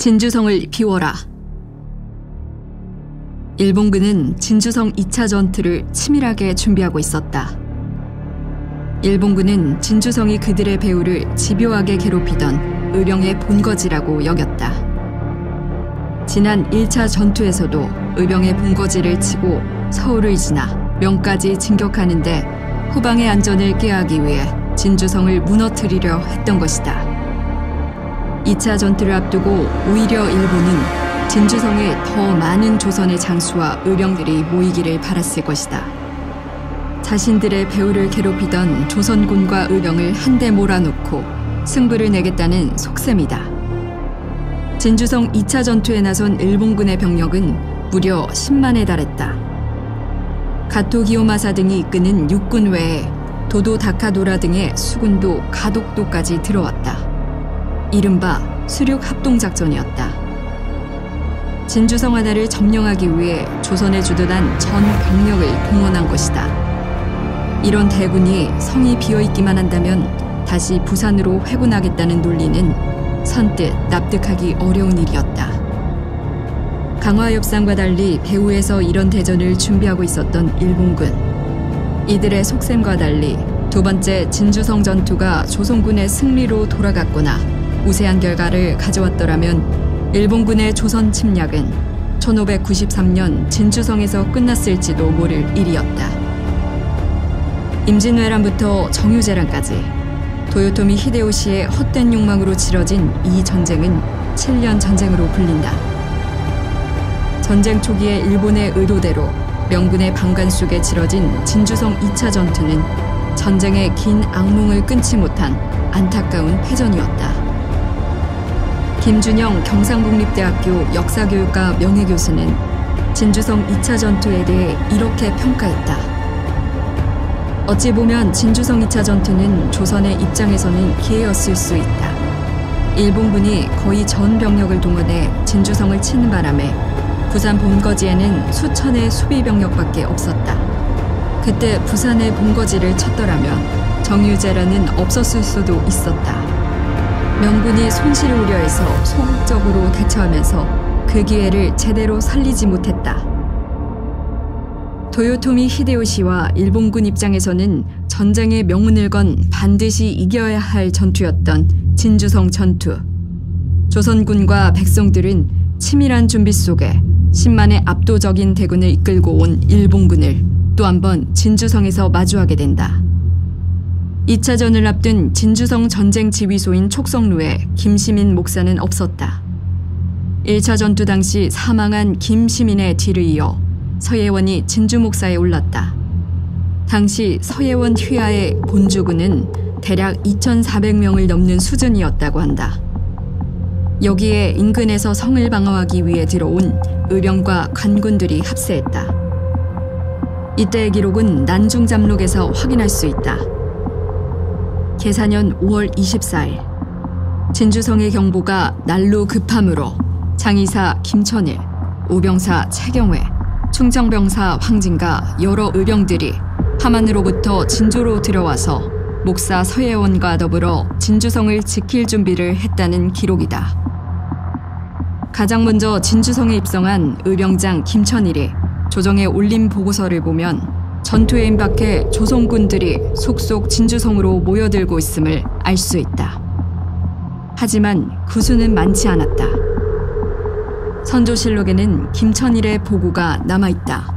진주성을 비워라. 일본군은 진주성 2차 전투를 치밀하게 준비하고 있었다. 일본군은 진주성이 그들의 배후를 집요하게 괴롭히던 의령의 본거지라고 여겼다. 지난 1차 전투에서도 의령의 본거지를 치고 서울을 지나 명까지 진격하는데 후방의 안전을 꾀하기 위해 진주성을 무너뜨리려 했던 것이다. 2차 전투를 앞두고 오히려 일본은 진주성에 더 많은 조선의 장수와 의령들이 모이기를 바랐을 것이다. 자신들의 배후를 괴롭히던 조선군과 의령을 한데 몰아놓고 승부를 내겠다는 속셈이다. 진주성 2차 전투에 나선 일본군의 병력은 무려 10만에 달했다. 가토 기요마사 등이 이끄는 육군 외에 도도 다카도라 등의 수군도 가독도까지 들어왔다. 이른바 수륙 합동작전이었다. 진주성 하나를 점령하기 위해 조선에 주둔한 전 병력을 동원한 것이다. 이런 대군이 성이 비어있기만 한다면 다시 부산으로 회군하겠다는 논리는 선뜻 납득하기 어려운 일이었다. 강화협상과 달리 배후에서 이런 대전을 준비하고 있었던 일본군. 이들의 속셈과 달리 두 번째 진주성 전투가 조선군의 승리로 돌아갔거나 우세한 결과를 가져왔더라면 일본군의 조선 침략은 1593년 진주성에서 끝났을지도 모를 일이었다. 임진왜란부터 정유재란까지 도요토미 히데요시의 헛된 욕망으로 치러진 이 전쟁은 7년 전쟁으로 불린다. 전쟁 초기에 일본의 의도대로 명군의 방관 속에 치러진 진주성 2차 전투는 전쟁의 긴 악몽을 끊지 못한 안타까운 패전이었다. 김준영 경상국립대학교 역사교육과 명예교수는 진주성 2차 전투에 대해 이렇게 평가했다. 어찌 보면 진주성 2차 전투는 조선의 입장에서는 기회였을 수 있다. 일본군이 거의 전 병력을 동원해 진주성을 치는 바람에 부산 본거지에는 수천의 수비 병력밖에 없었다. 그때 부산의 본거지를 쳤더라면 정유재란은 없었을 수도 있었다. 명군이 손실을 우려해서 소극적으로 대처하면서 그 기회를 제대로 살리지 못했다. 도요토미 히데요시와 일본군 입장에서는 전쟁의 명운을 건 반드시 이겨야 할 전투였던 진주성 전투. 조선군과 백성들은 치밀한 준비 속에 10만의 압도적인 대군을 이끌고 온 일본군을 또 한 번 진주성에서 마주하게 된다. 2차전을 앞둔 진주성 전쟁 지휘소인 촉성루에 김시민 목사는 없었다. 1차 전투 당시 사망한 김시민의 뒤를 이어 서예원이 진주 목사에 올랐다. 당시 서예원 휘하의 본주군은 대략 2,400명을 넘는 수준이었다고 한다. 여기에 인근에서 성을 방어하기 위해 들어온 의령과 관군들이 합세했다. 이때의 기록은 난중잠록에서 확인할 수 있다. 계사년 5월 24일 진주성의 경보가 날로 급함으로 장의사 김천일, 오병사 최경회, 충정병사 황진과 여러 의령들이 함안으로부터 진주로 들어와서 목사 서예원과 더불어 진주성을 지킬 준비를 했다는 기록이다. 가장 먼저 진주성에 입성한 의령장 김천일이 조정에 올린 보고서를 보면 전투에 임박해 조선군들이 속속 진주성으로 모여들고 있음을 알 수 있다. 하지만 그 수는 많지 않았다. 선조실록에는 김천일의 보고가 남아있다.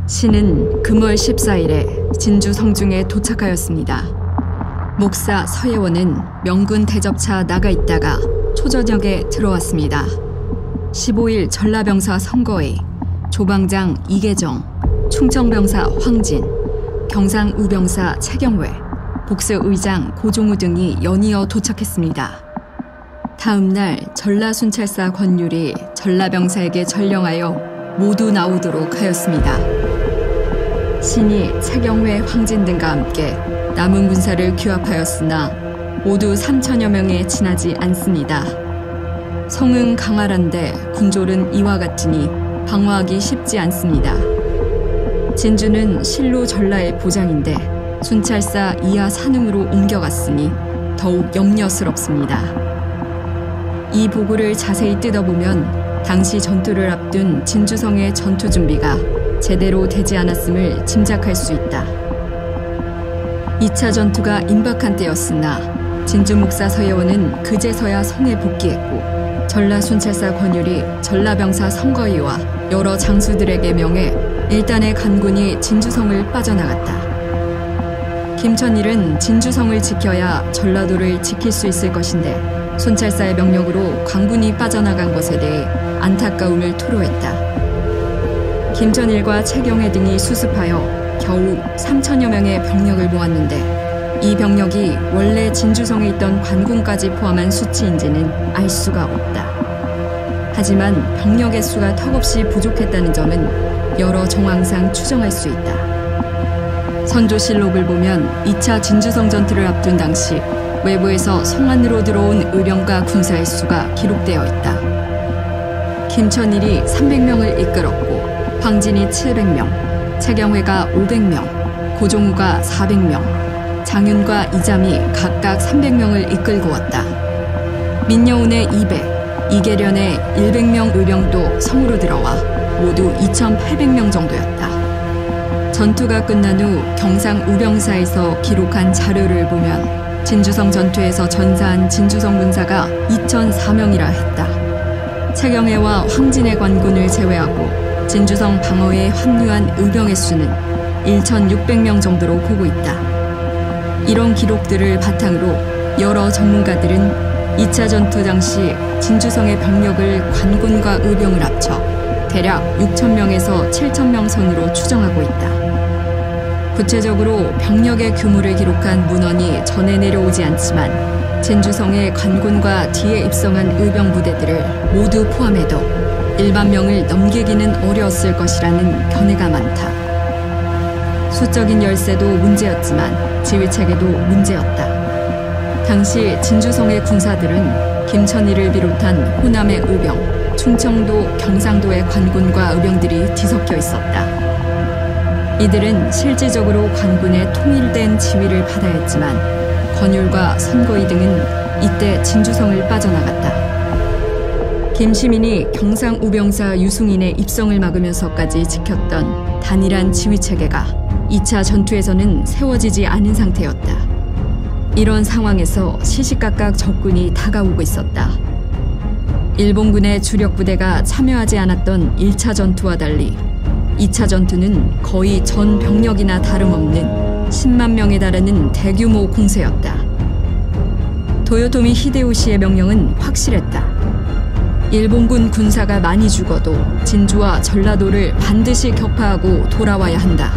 신은 금월 14일에 진주 성중에 도착하였습니다. 목사 서예원은 명군 대접차 나가 있다가 초저녁에 들어왔습니다. 15일 전라병사 성거의, 조방장 이계정, 충청병사 황진, 경상우병사 최경회, 복수의장 고종우 등이 연이어 도착했습니다. 다음 날 전라순찰사 권율이 전라병사에게 전령하여 모두 나오도록 하였습니다. 신이 최경회, 황진 등과 함께 남은 군사를 규합하였으나 모두 3천여 명에 지나지 않습니다. 성은 강활한데 군졸은 이와 같으니 방어하기 쉽지 않습니다. 진주는 실로 전라의 보장인데 순찰사 이하 산흥으로 옮겨갔으니 더욱 염려스럽습니다. 이 보고를 자세히 뜯어보면 당시 전투를 앞둔 진주성의 전투 준비가 제대로 되지 않았음을 짐작할 수 있다. 2차 전투가 임박한 때였으나 진주 목사 서예원은 그제서야 성에 복귀했고 전라 순찰사 권율이 전라병사 성거이와 여러 장수들에게 명해 일단의 간군이 진주성을 빠져나갔다. 김천일은 진주성을 지켜야 전라도를 지킬 수 있을 것인데 순찰사의 명령으로 관군이 빠져나간 것에 대해 안타까움을 토로했다. 김천일과 최경혜 등이 수습하여 겨우 3천여 명의 병력을 모았는데 이 병력이 원래 진주성에 있던 관군까지 포함한 수치인지는 알 수가 없다. 하지만 병력의 수가 턱없이 부족했다는 점은 여러 정황상 추정할 수 있다. 선조실록을 보면 2차 진주성 전투를 앞둔 당시 외부에서 성 안으로 들어온 의병과 군사의 수가 기록되어 있다. 김천일이 300명을 이끌었고 황진이 700명, 최경회가 500명, 고종우가 400명, 장윤과 이잠이 각각 300명을 이끌고 왔다. 민여운의 200, 이계련의 100명 의병도 성으로 들어와 모두 2,800명 정도였다. 전투가 끝난 후 경상 우병사에서 기록한 자료를 보면 진주성 전투에서 전사한 진주성 군사가 2,004명이라 했다. 최경혜와 황진의 관군을 제외하고 진주성 방어에 합류한 의병의 수는 1,600명 정도로 보고 있다. 이런 기록들을 바탕으로 여러 전문가들은 2차 전투 당시 진주성의 병력을 관군과 의병을 합쳐 대략 6,000명에서 7,000명 선으로 추정하고 있다. 구체적으로 병력의 규모를 기록한 문헌이 전해 내려오지 않지만 진주성의 관군과 뒤에 입성한 의병 부대들을 모두 포함해도 1만 명을 넘기기는 어려웠을 것이라는 견해가 많다. 수적인 열세도 문제였지만 지휘체계도 문제였다. 당시 진주성의 군사들은 김천일을 비롯한 호남의 의병, 충청도, 경상도의 관군과 의병들이 뒤섞여 있었다. 이들은 실질적으로 관군의 통일된 지휘를 받아야 했지만 권율과 선거이 등은 이때 진주성을 빠져나갔다. 김시민이 경상 우병사 유승인의 입성을 막으면서까지 지켰던 단일한 지휘체계가 2차 전투에서는 세워지지 않은 상태였다. 이런 상황에서 시시각각 적군이 다가오고 있었다. 일본군의 주력 부대가 참여하지 않았던 1차 전투와 달리 2차 전투는 거의 전 병력이나 다름없는 10만 명에 달하는 대규모 공세였다. 도요토미 히데요시의 명령은 확실했다. 일본군 군사가 많이 죽어도 진주와 전라도를 반드시 격파하고 돌아와야 한다.